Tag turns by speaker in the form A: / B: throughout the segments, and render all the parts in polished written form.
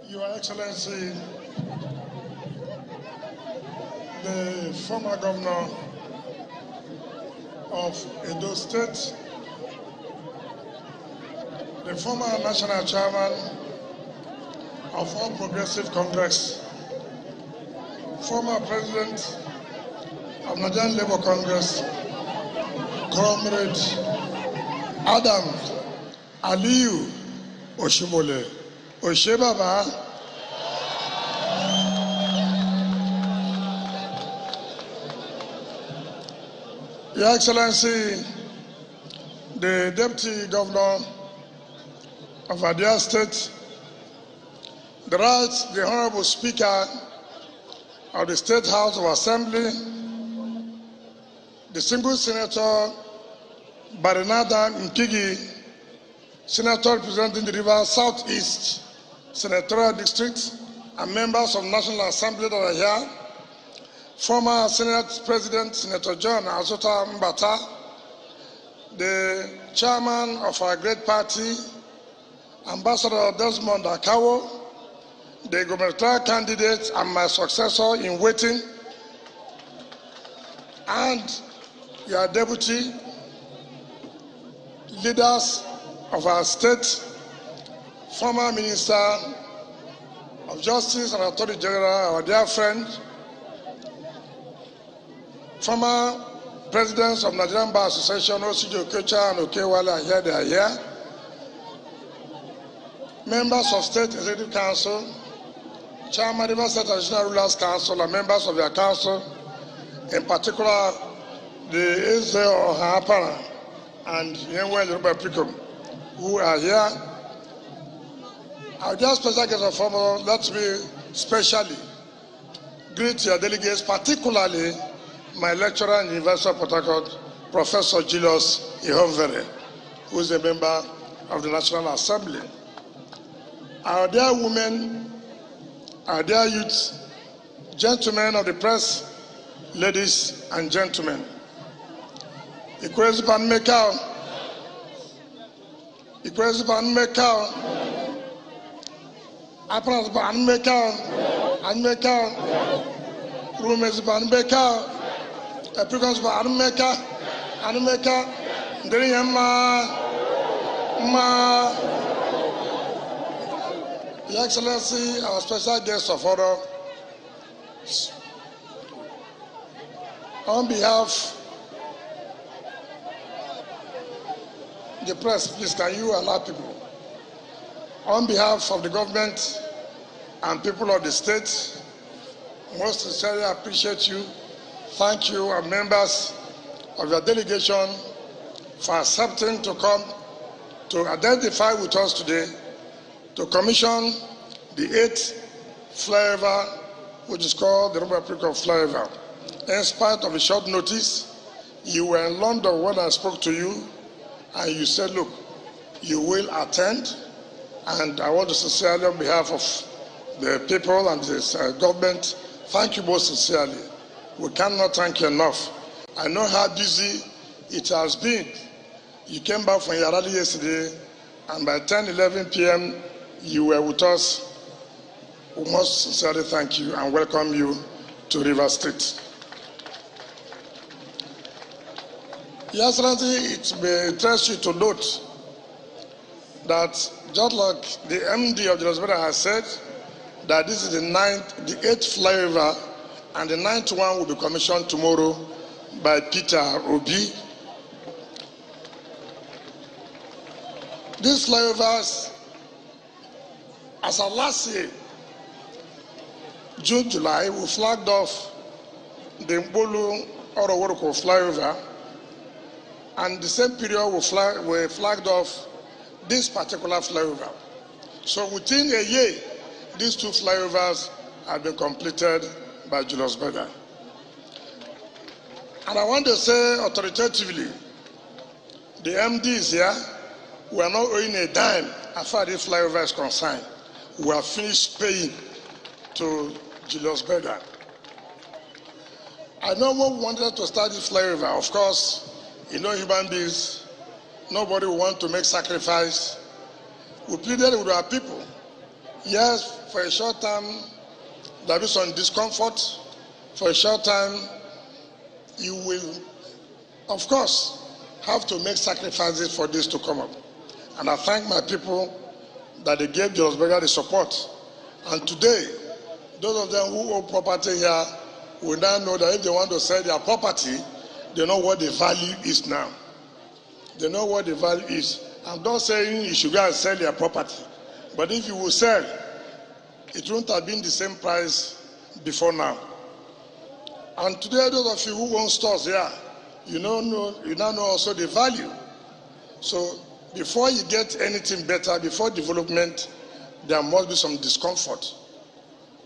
A: Your Excellency, the former governor of Edo State, the former national chairman of All Progressive Congress, former president of Nigerian Labour Congress, Comrade Adam Aliyu Oshiomhole. Oshebaba. Your Excellency, the Deputy Governor of Abia State, the Honorable Speaker of the State House of Assembly, the single Senator Barinada Nkigi, Senator representing the River Southeast Senatorial District, and members of National Assembly that are here, former Senate President Senator John Azota Mbata, the chairman of our great party, Ambassador Desmond Akawo, the gubernatorial candidate and my successor in waiting, and your deputy, leaders of our state, former Minister of Justice and Attorney General, our dear friend, former presidents of Nigerian Bar Association, Oshiomhole, Okecha, and Okewale are here, they are here. Members of State Executive Council, Chairman of the State Traditional Rulers Council, and members of their council, in particular the Eze Ohapara and Yenwe Yoruba Prikom, who are here. Our dear special guest of honor, let me specially greet your delegates, particularly my lecturer in the University of Port Harcourt, Professor Julius Ihonvere, who is a member of the National Assembly. Our dear women, our dear youths, gentlemen of the press, ladies and gentlemen, Ikweziban Mekao, Ikweziban Mekao, Aprasban Mekao, and Mekao, Rumesban Mekao, Aprikosban Meka, and Meka, Driyama, Your Excellency, our special guest of honor, on behalf of the press, please can you allow people? On behalf of the government and people of the state, most sincerely appreciate you. Thank you, and members of your delegation, for accepting to come to identify with us today to commission the 8th flyover, which is called the Yoruba Prikom flyover. In spite of a short notice, you were in London when I spoke to you, and you said, look, you will attend, and I want to sincerely, on behalf of the people and this government, thank you most sincerely. We cannot thank you enough. I know how busy it has been. You came back from your rally yesterday, and by 10, 11 p.m., you were with us. We must sincerely thank you and welcome you to River State. Your Excellency, it may interest you to note that just like the MD of the hospital has said, that this is the 8th flyover, and the 9th one will be commissioned tomorrow by Peter Obi. These flyovers, as of last year, June, July, we flagged off the Mbolu Oroworoko flyover, and the same period we flagged off this particular flyover. So within a year, these two flyovers have been completed by Julius Berger. And I want to say authoritatively, the MD is here. We are not owing a dime as far as this flyover is concerned. We have finished paying to Julius Berger. I know when we wanted to start this flyover, of course, you know human beings, nobody will want to make sacrifice. We pleaded with our people. Yes, for a short time, there will be some discomfort. For a short time, you will, of course, have to make sacrifices for this to come up. And I thank my people that they gave Julius Berger the support. And today, those of them who own property here will now know that if they want to sell their property, they know what the value is now. They know what the value is. I'm not saying you should go and sell your property. But if you will sell, it won't have been the same price before now. And today, those of you who own stores here, you now know also the value. So before you get anything better, before development, there must be some discomfort.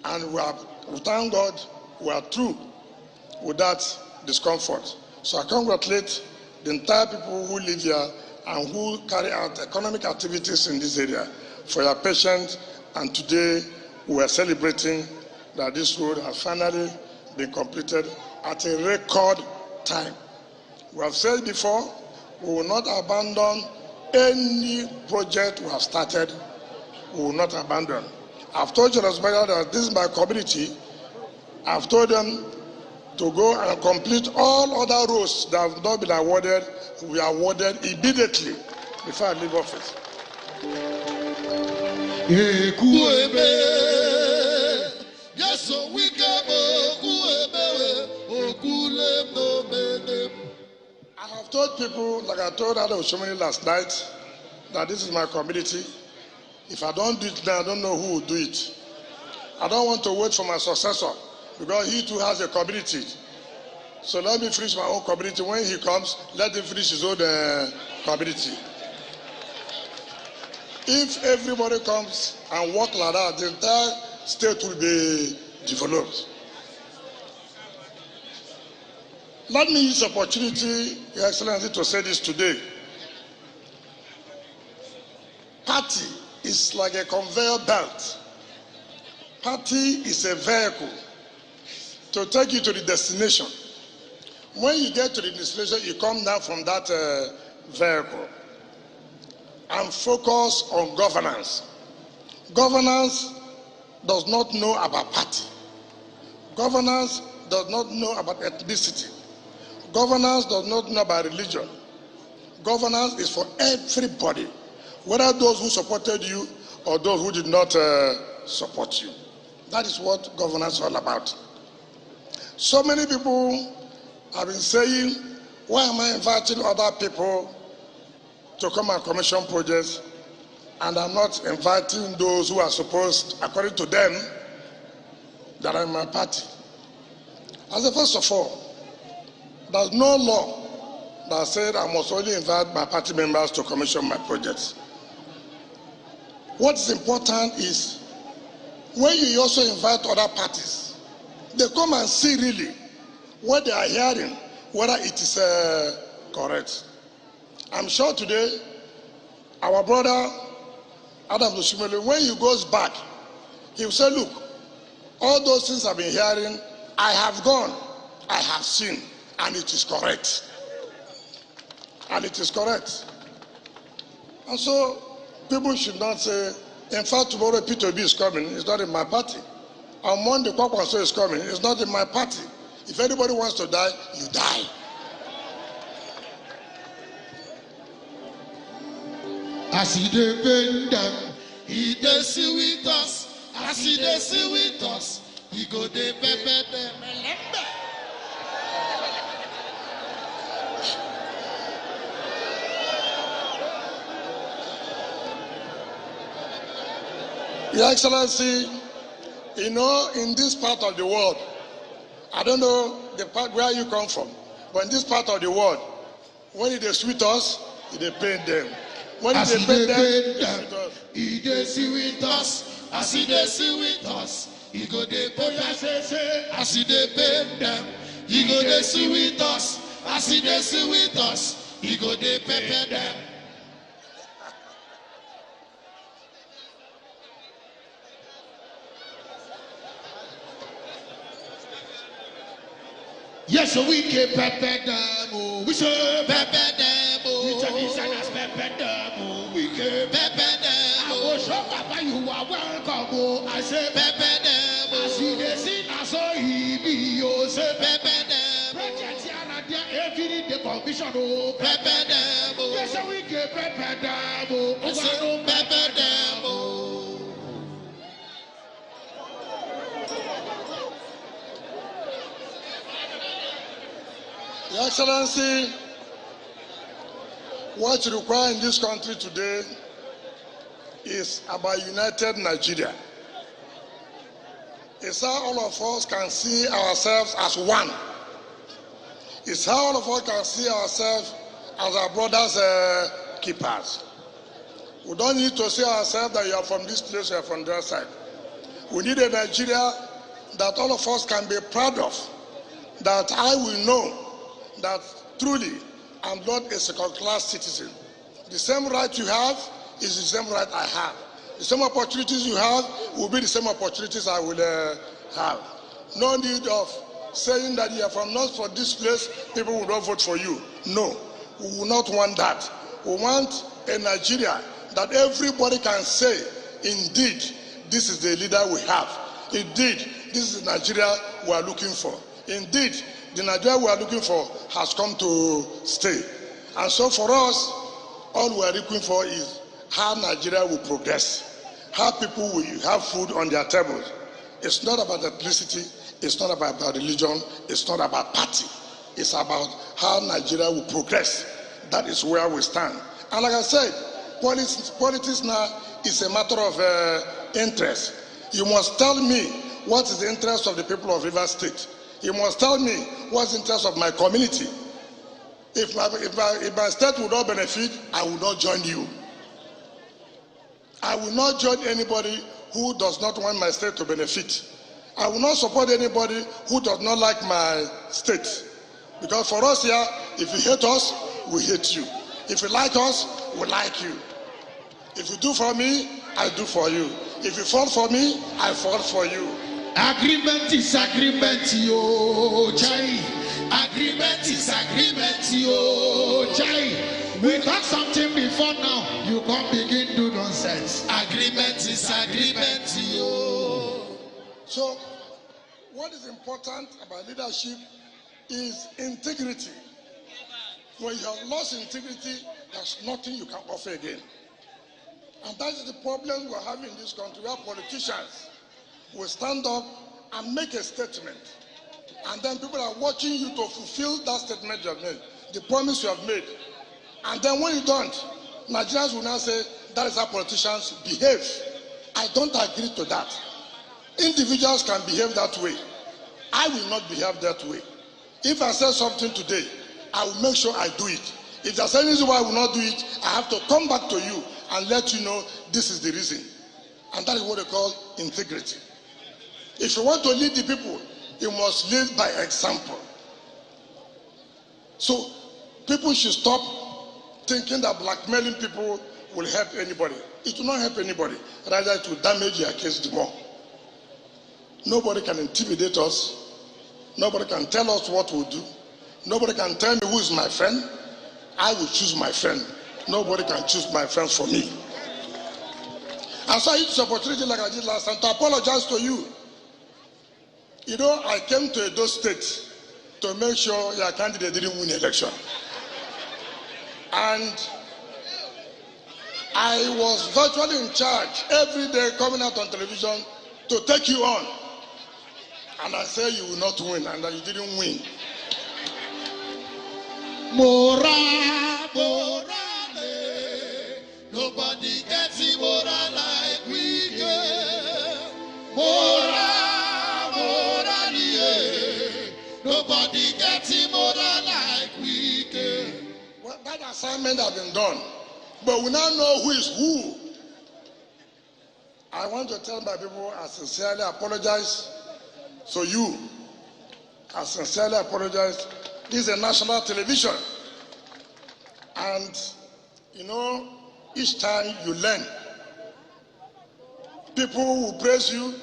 A: And we thank God we are through with that discomfort. So I congratulate the entire people who live here and who carry out economic activities in this area for your patience. And today we are celebrating that this road has finally been completed at a record time. We have said before, we will not abandon any project we have started. We will not abandon. I've told Julius Berger that this is my community. I've told them to go and complete all other roads that have not been awarded. We are awarded immediately before I leave office. I have told people, like I told Oshiomhole last night, that this is my community. If I don't do it now, I don't know who will do it. I don't want to wait for my successor because he too has a community. So let me finish my own community. When he comes, let him finish his own community. If everybody comes and work like that, the entire state will be developed. Let me use the opportunity, Your Excellency, to say this today. Party is like a conveyor belt. Party is a vehicle to take you to the destination. When you get to the destination, you come down from that vehicle and focus on governance. Governance does not know about party. Governance does not know about ethnicity. Governance does not know about religion. Governance is for everybody, whether those who supported you or those who did not support you. That is what governance is all about. So many people have been saying, why am I inviting other people to come and commission projects, and I'm not inviting those who are supposed, according to them, that are in my party? I said, first of all, there's no law that said I must only invite my party members to commission my projects. What's important is when you also invite other parties, they come and see really what they are hearing, whether it is correct. I'm sure today, our brother Adam Oshiomhole, when he goes back, he will say, look, all those things I've been hearing, I have gone, I have seen, and it is correct. And it is correct. And so people should not say, in fact, tomorrow P2B is coming, it's not in my party. On Monday, Kwakwanso is coming, it's not in my party. If anybody wants to die, you die.
B: As he defend them, he does see with us. As he does see with us, he go de pepe them.
A: Your Excellency, you know, in this part of the world, I don't know the part where you come from, but in this part of the world, when they sweet us, they paint them. When
B: as
A: they paint them,
B: he does see with us. As he does see with us, he go de pepe. As he paint them, he go de see with us. As he does see with us, he go de pepe them. Yes, so we can pepe them. We should pepe them. We can pepe them. We can pepe them. Papa, you are welcome. Oh, I say, Pepe them. I see the sin, I saw he be. You say, Pepe them. Project here, every day the commission. Oh, Pepe them. Yes, we get Pepe them. Oh, Pepe them.
A: Your Excellency, what you require in this country today is about united Nigeria. It's how all of us can see ourselves as one. It's how all of us can see ourselves as our brothers' keepers. We don't need to see ourselves that you are from this place, you are from the other side. We need a Nigeria that all of us can be proud of, that I will know that truly I'm not a second-class citizen. The same right you have is the same right I have. The same opportunities you have will be the same opportunities I will have. No need of saying that you are from not for this place, people will not vote for you. No, we will not want that. We want a Nigeria that everybody can say, indeed, this is the leader we have. Indeed, this is the Nigeria we are looking for. Indeed, the Nigeria we are looking for has come to stay. And so for us, all we are looking for is how Nigeria will progress, how people will have food on their tables. It's not about ethnicity, it's not about religion, it's not about party. It's about how Nigeria will progress. That is where we stand. And like I said, politics now is a matter of interest. You must tell me what is the interest of the people of Rivers State. You must tell me what's the interest of my community. If my state will not benefit, I will not join you. I will not join anybody who does not want my state to benefit. I will not support anybody who does not like my state. Because for us here, if you hate us, we hate you. If you like us, we like you. If you do for me, I do for you. If you fall for me, I fall for you.
B: Agreement is agreement, yo, Jai. Agreement is agreement, yo, Jai. We got something before now. You can't begin to do nonsense. Agreement is agreement, yo.
A: So, what is important about leadership is integrity. When you have lost integrity, there's nothing you can offer again. And that is the problem we're having in this country, where politicians will stand up and make a statement. And then people are watching you to fulfill that statement you have made, the promise you have made. And then when you don't, Nigerians will now say, that is how politicians behave. I don't agree to that. Individuals can behave that way. I will not behave that way. If I say something today, I will make sure I do it. If there's any reason why I will not do it, I have to come back to you and let you know this is the reason. And that is what they call integrity. If you want to lead the people, you must lead by example. So people should stop thinking that blackmailing people will help anybody. It will not help anybody. Rather, it will damage your case the more. Nobody can intimidate us. Nobody can tell us what we'll do. Nobody can tell me who is my friend. I will choose my friend. Nobody can choose my friends for me. And so I used this opportunity like I did last time to apologize to you. You know, I came to Edo State to make sure your candidate didn't win the election. And I was virtually in charge every day coming out on television to take you on. And I said you will not win, and that you didn't win.
B: Mora, nobody gets it mora like we get. Mora, nobody gets it mora like we get.
A: Well, that assignment has been done, but we now know who is who. I want to tell my people I sincerely apologize. So you, I sincerely apologize. This is a national television. And, you know, each time you learn, people will praise you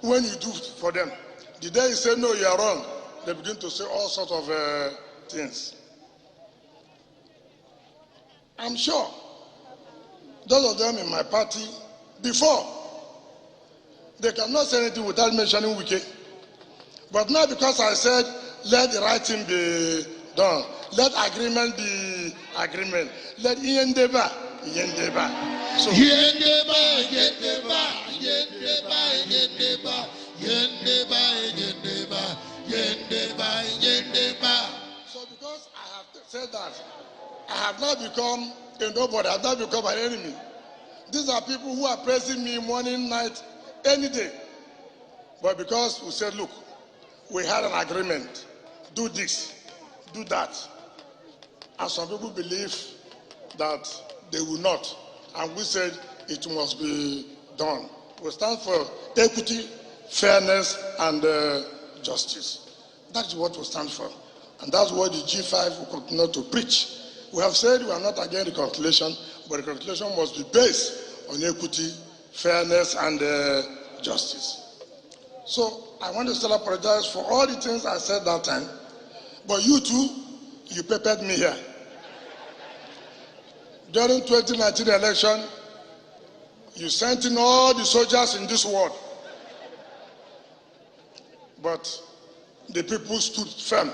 A: when you do for them. The day you say, no, you are wrong, they begin to say all sorts of things. I'm sure those of them in my party Before, they cannot say anything without mentioning Wike. But now because I said, let the right thing be done, let agreement be agreement, let Yendeba. So, so because I have said that, I have not become a nobody, I have not become an enemy. These are people who are praising me morning, night, any day. But because we said, look, we had an agreement, do this, do that. And some people believe that they will not. And we said it must be done. We stand for equity, fairness, and justice. That's what we stand for. And that's what the G5 will continue to preach. We have said we are not against reconciliation, but reconciliation must be based on equity, fairness, and justice. So I want to still apologize for all the things I said that time. But you too, you prepared me here. During 2019 election, you sent in all the soldiers in this world. But the people stood firm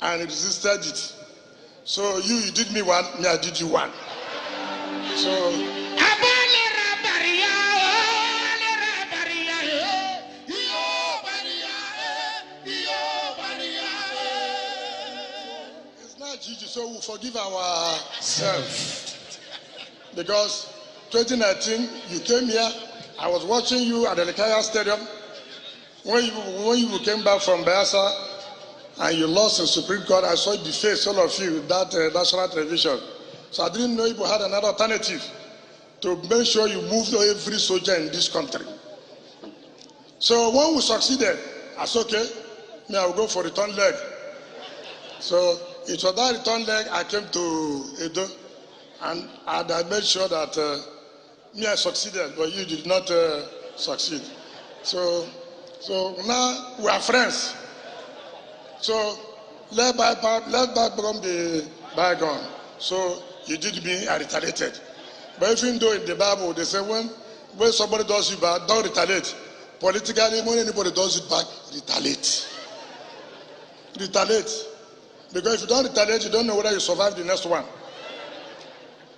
A: and resisted it. So you did me one, me I did you one. So so we forgive ourselves. Because 2019, you came here, I was watching you at the Lekaya Stadium. When you came back from Bayelsa and you lost in Supreme Court, I saw the face, all of you, that national television. So I didn't know you had another alternative to make sure you moved every soldier in this country. So when we succeeded, I said, okay, me I will go for return leg. So it was that return leg I came to Edo, and I made sure that me I succeeded, but you did not succeed. So now we are friends. So let bygone be bygone. So you did me, I retaliated. But even though in the Bible they say when somebody does you bad, don't retaliate. Politically, when anybody does it back, retaliate. Retaliate. Because if you don't retaliate, you don't know whether you survive the next one.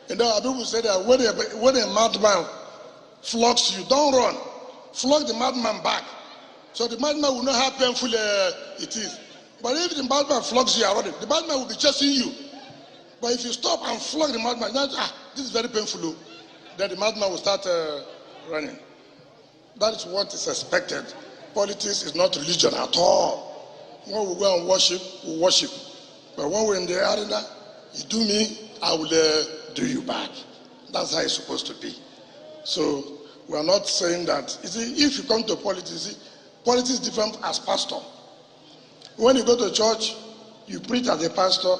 A: You know, people say that when a madman flogs you, don't run. Flog the madman back. So the madman will know how painful it is. But if the madman flogs you already, the madman will be chasing you. But if you stop and flog the madman, this is very painful. Then the madman will start running. That is what is expected. Politics is not religion at all. When we go and worship, we worship. But when we're in the arena, you do me, I will do you back. That's how it's supposed to be. So we are not saying that. You see, if you come to politics, you see, politics is different as pastor. When you go to church, you preach as a pastor,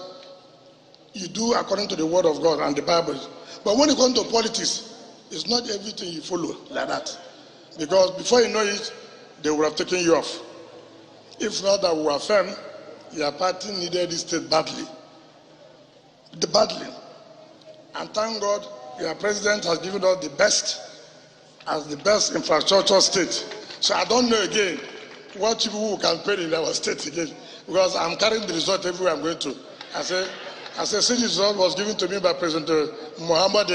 A: you do according to the word of God and the Bible. But when you come to politics, it's not everything you follow like that. Because before you know it, they would have taken you off. If not that we were firm, your party needed this state badly. Badly. And thank God, your president has given us the best, as the best infrastructure state. So I don't know again what people who campaign in our state again, because I'm carrying the result everywhere I'm going to. I say, since the result was given to me by President Muhammad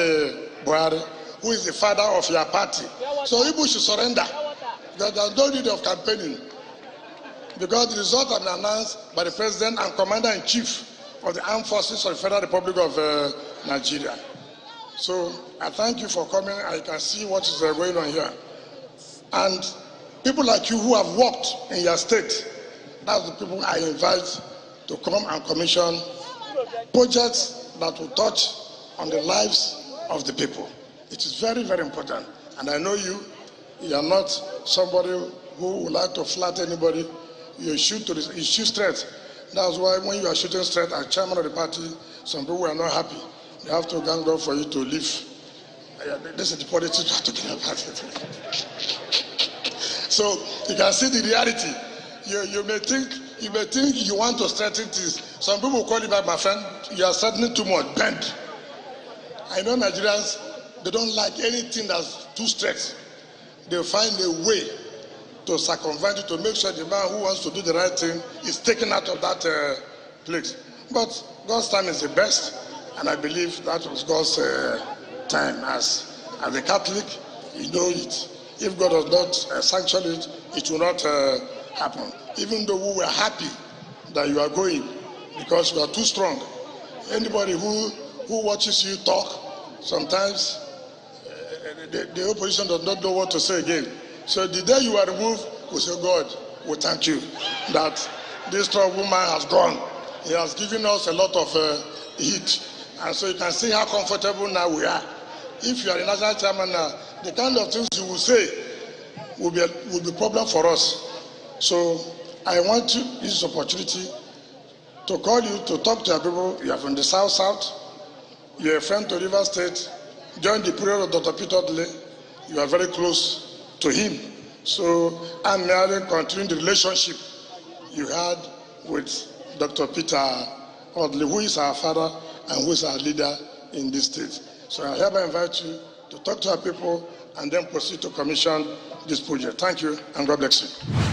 A: Buhari, who is the father of your party. So people should surrender. There's no need of campaigning. Because the result has been announced by the President and Commander-in-Chief of the Armed Forces of the Federal Republic of Nigeria. So I thank you for coming. I can see what is going on here. And people like you who have worked in your state, that's the people I invite to come and commission projects that will touch on the lives of the people. It is very, very important. And I know you are not somebody who would like to flatter anybody. You shoot straight. That's why when you are shooting straight as chairman of the party, some people are not happy. They have to gang up for you to leave. This is the politics we are talking about. So you can see the reality. You may think you want to straighten things. Some people call you back, my friend, you are straightening too much. Bend. I know Nigerians, they don't like anything that's too strict. They'll find a way to circumvent it, to make sure the man who wants to do the right thing is taken out of that place. But God's time is the best, and I believe that was God's time. As a Catholic, you know it. If God does not sanction it, it will not happen. Even though we were happy that you are going, because you are too strong. Anybody who watches you talk, sometimes the opposition does not know what to say again. So the day you are removed, we say, God, we thank you that this trouble man has gone. He has given us a lot of heat. And so you can see how comfortable now we are. If you are a national chairman now, the kind of things you will say will be a problem for us. So I want to use this opportunity to call you to talk to your people. You are from the South, you are a friend to River State. During the period of Dr. Peter Odle, you are very close to him. So I'm merely continuing the relationship you had with Dr. Peter Odle, who is our father and who is our leader in this state. So I hereby invite you to talk to our people and then proceed to commission this project. Thank you, and God bless you.